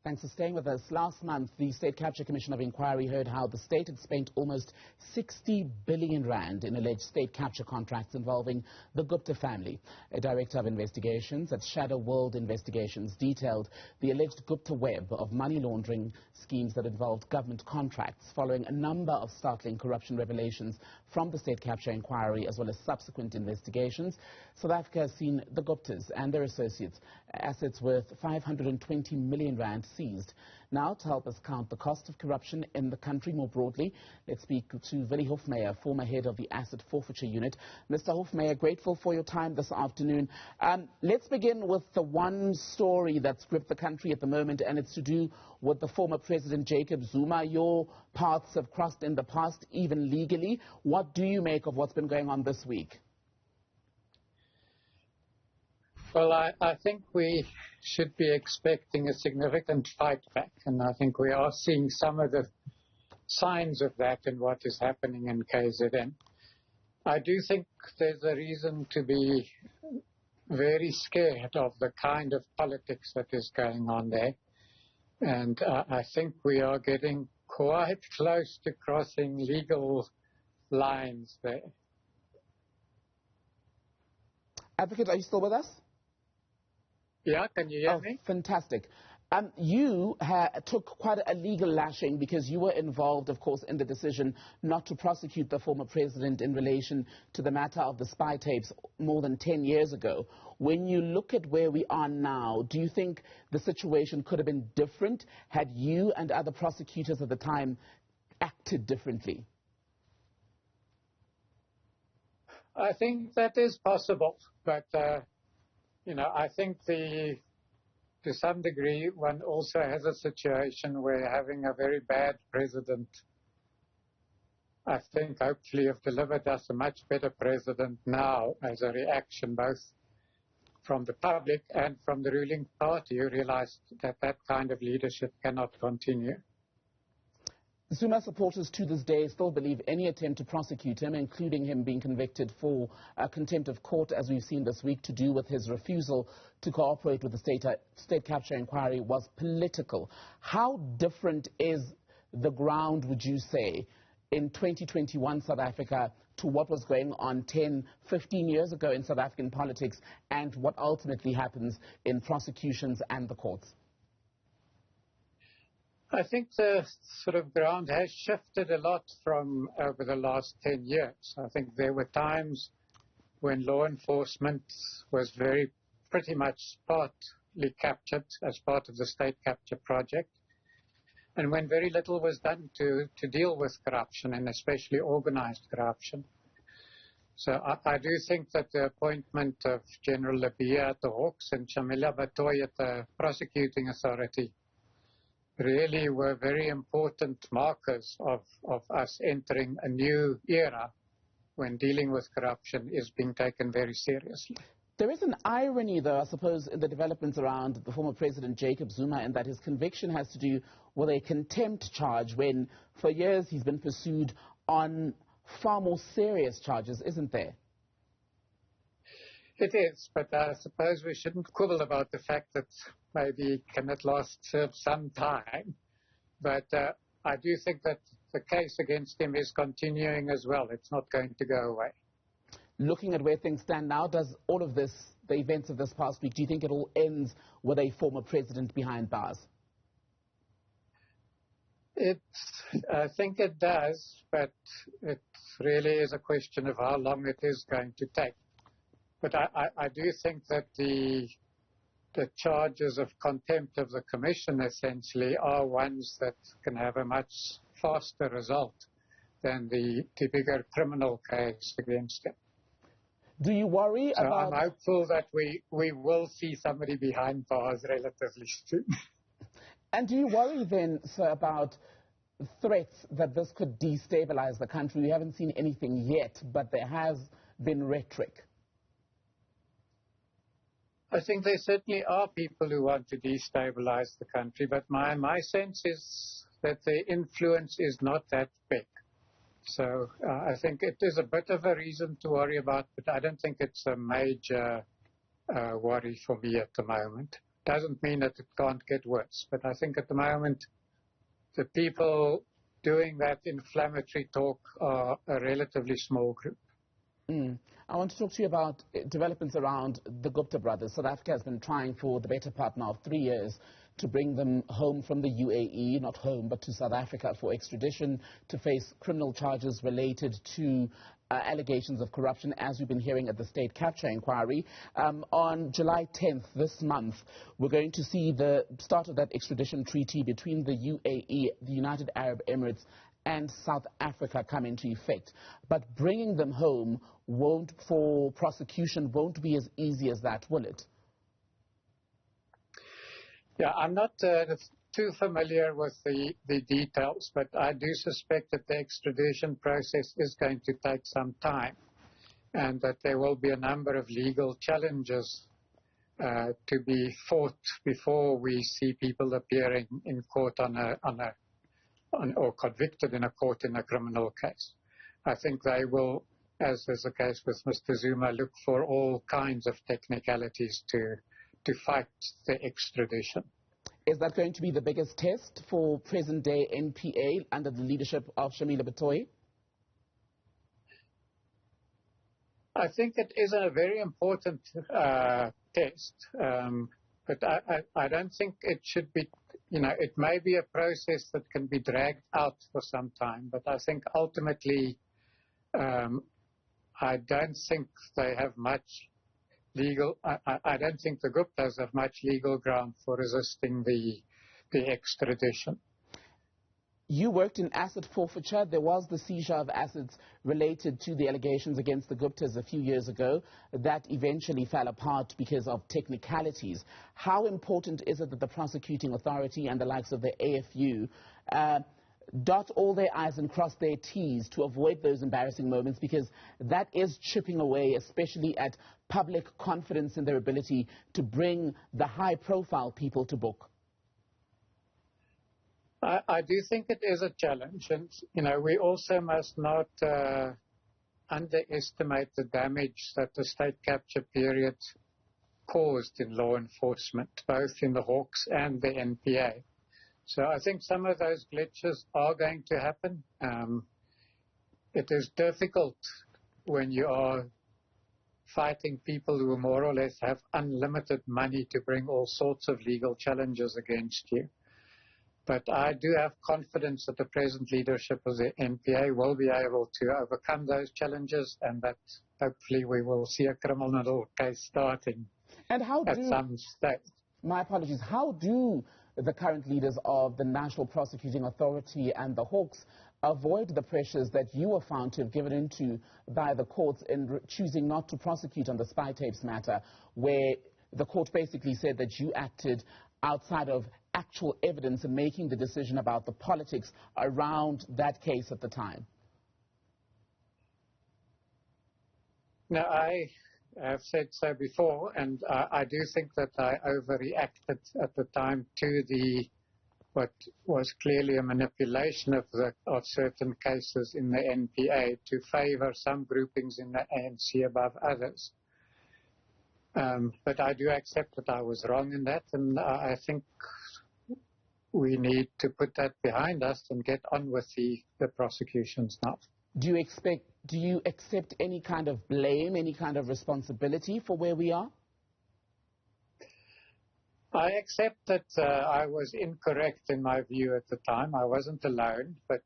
Thanks for staying with us. Last month, the State Capture Commission of Inquiry heard how the state had spent almost 60 billion rand in alleged state capture contracts involving the Gupta family. A director of investigations at Shadow World Investigations detailed the alleged Gupta web of money laundering schemes that involved government contracts following a number of startling corruption revelations from the State Capture Inquiry as well as subsequent investigations. South Africa has seen the Guptas and their associates assets worth 520 million rand seized. Now, to help us count the cost of corruption in the country more broadly, let's speak to Willie Hofmeyr, former head of the Asset Forfeiture Unit. Mr. Hofmeyr, grateful for your time this afternoon. Let's begin with the one story that's gripped the country at the moment, and it's to do with the former President Jacob Zuma. Your paths have crossed in the past, even legally. What do you make of what's been going on this week? Well, I think we should be expecting a significant fight back, and I think we are seeing some of the signs of that in what is happening in KZN. I do think there's a reason to be very scared of the kind of politics that is going on there, and I think we are getting quite close to crossing legal lines there. Advocate, are you still with us? Yeah, can you hear me? Fantastic. You took quite a legal lashing because you were involved, of course, in the decision not to prosecute the former president in relation to the matter of the spy tapes more than 10 years ago. When you look at where we are now, do you think the situation could have been different had you and other prosecutors at the time acted differently? I think that is possible, but you know, I think to some degree, one also has a situation where having a very bad president, I think hopefully have delivered us a much better president now as a reaction, both from the public and from the ruling party, who realized that that kind of leadership cannot continue. Zuma supporters to this day still believe any attempt to prosecute him, including him being convicted for contempt of court, as we've seen this week, to do with his refusal to cooperate with the state capture inquiry, was political. How different is the ground, would you say, in 2021 South Africa to what was going on 10, 15 years ago in South African politics and what ultimately happens in prosecutions and the courts? I think the sort of ground has shifted a lot from over the last 10 years. I think there were times when law enforcement was pretty much partly captured as part of the state capture project, and when very little was done to deal with corruption, and especially organized corruption. So I do think that the appointment of General Labia at the Hawks and Shamila Batoy at the prosecuting authority really were very important markers of us entering a new era when dealing with corruption is being taken very seriously. There is an irony, though, I suppose, in the developments around the former President Jacob Zuma, in that his conviction has to do with a contempt charge when, for years, he's been pursued on far more serious charges, isn't there? It is, but I suppose we shouldn't quibble about the fact that maybe can at last serve some time. But I do think that the case against him is continuing as well. It's not going to go away. Looking at where things stand now, does all of this, the events of this past week, do you think it all ends with a former president behind bars? I think it does, but it really is a question of how long it is going to take. But I do think that the charges of contempt of the Commission essentially are ones that can have a much faster result than the bigger criminal case against him. Do you worry about... I'm hopeful that we will see somebody behind bars relatively soon. And do you worry then, sir, about threats that this could destabilize the country? We haven't seen anything yet, but there has been rhetoric. I think there certainly are people who want to destabilize the country, but my sense is that the influence is not that big. So I think it is a bit of a reason to worry about, but I don't think it's a major worry for me at the moment. doesn't mean that it can't get worse. But I think at the moment, the people doing that inflammatory talk are a relatively small group. I want to talk to you about developments around the Gupta brothers. South Africa has been trying for the better part now of 3 years to bring them home from the UAE, not home, but to South Africa for extradition to face criminal charges related to allegations of corruption, as we've been hearing at the state capture inquiry. On July 10th this month, we're going to see the start of that extradition treaty between the UAE, the United Arab Emirates, and South Africa come into effect. But bringing them home for prosecution won't be as easy as that, will it? Yeah, I'm not too familiar with the details, but I do suspect that the extradition process is going to take some time and that there will be a number of legal challenges to be fought before we see people appearing in court or convicted in a court in a criminal case. I think they will, as is the case with Mr. Zuma, look for all kinds of technicalities to fight the extradition. Is that going to be the biggest test for present-day NPA under the leadership of Shamila Batoyi? I think it is a very important test, but I don't think it should be, it may be a process that can be dragged out for some time, but I think ultimately I don't think they have much legal, I don't think the Guptas have much legal ground for resisting the extradition. You worked in asset forfeiture. There was the seizure of assets related to the allegations against the Guptas a few years ago. That eventually fell apart because of technicalities. How important is it that the prosecuting authority and the likes of the AFU dot all their I's and cross their T's to avoid those embarrassing moments, because that is chipping away, especially at public confidence in their ability to bring the high-profile people to book? I do think it is a challenge, and we also must not underestimate the damage that the state capture period caused in law enforcement, both in the Hawks and the NPA. So I think some of those glitches are going to happen. It is difficult when you are fighting people who more or less have unlimited money to bring all sorts of legal challenges against you. But I do have confidence that the present leadership of the NPA will be able to overcome those challenges, and that hopefully we will see a criminal case starting at some stage. My apologies. How do the current leaders of the National Prosecuting Authority and the Hawks avoid the pressures that you were found to have given into by the courts in choosing not to prosecute on the spy tapes matter, where the court basically said that you acted outside of actual evidence and making the decision about the politics around that case at the time? Now, I have said so before, and I do think that I overreacted at the time to what was clearly a manipulation of certain cases in the NPA to favor some groupings in the ANC above others. But I do accept that I was wrong in that, and I think we need to put that behind us and get on with the prosecutions now. Do you accept any kind of blame, any kind of responsibility for where we are? I accept that I was incorrect in my view at the time. I wasn't alone, but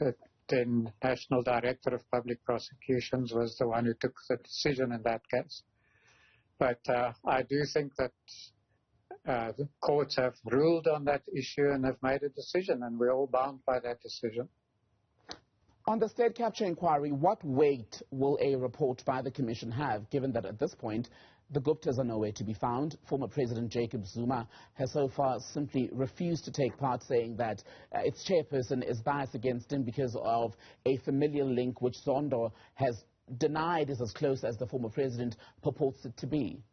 the then National Director of Public Prosecutions was the one who took the decision in that case. But I do think that the courts have ruled on that issue and have made a decision, and we're all bound by that decision. On the state capture inquiry, what weight will a report by the Commission have, given that at this point the Guptas are nowhere to be found? Former President Jacob Zuma has so far simply refused to take part, saying that its chairperson is biased against him because of a familial link which Zondo has denied is as close as the former president purports it to be.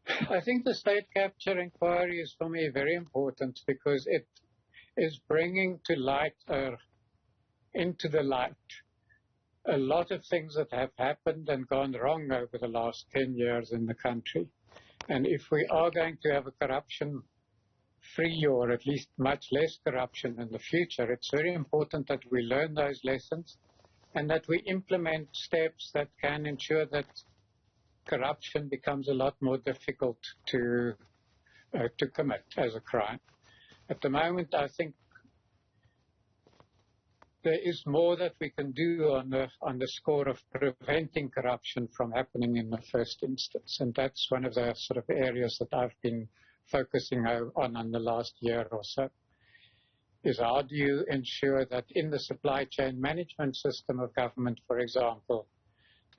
I think the state capture inquiry is for me very important because it is bringing to light, into the light, a lot of things that have happened and gone wrong over the last 10 years in the country. And if we are going to have a corruption-free or at least much less corruption in the future, it's very important that we learn those lessons and that we implement steps that can ensure that corruption becomes a lot more difficult to commit as a crime. At the moment, I think there is more that we can do on the score of preventing corruption from happening in the first instance. And that's one of the sort of areas that I've been focusing on in the last year or so, is how do you ensure that in the supply chain management system of government, for example,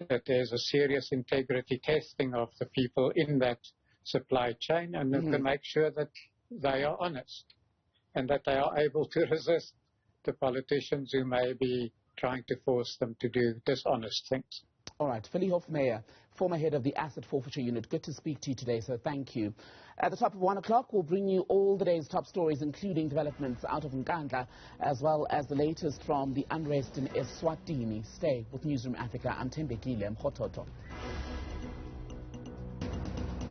that there's a serious integrity testing of the people in that supply chain, and you can make sure that they are honest and that they are able to resist the politicians who may be trying to force them to do dishonest things. All right. Willie Hofmeyr, former head of the Asset Forfeiture Unit. Good to speak to you today, so thank you. At the top of 1 o'clock, we'll bring you all the day's top stories, including developments out of Nkandla, as well as the latest from the unrest in Eswatini. Stay with Newsroom Africa. I'm Thembekile Mrototo.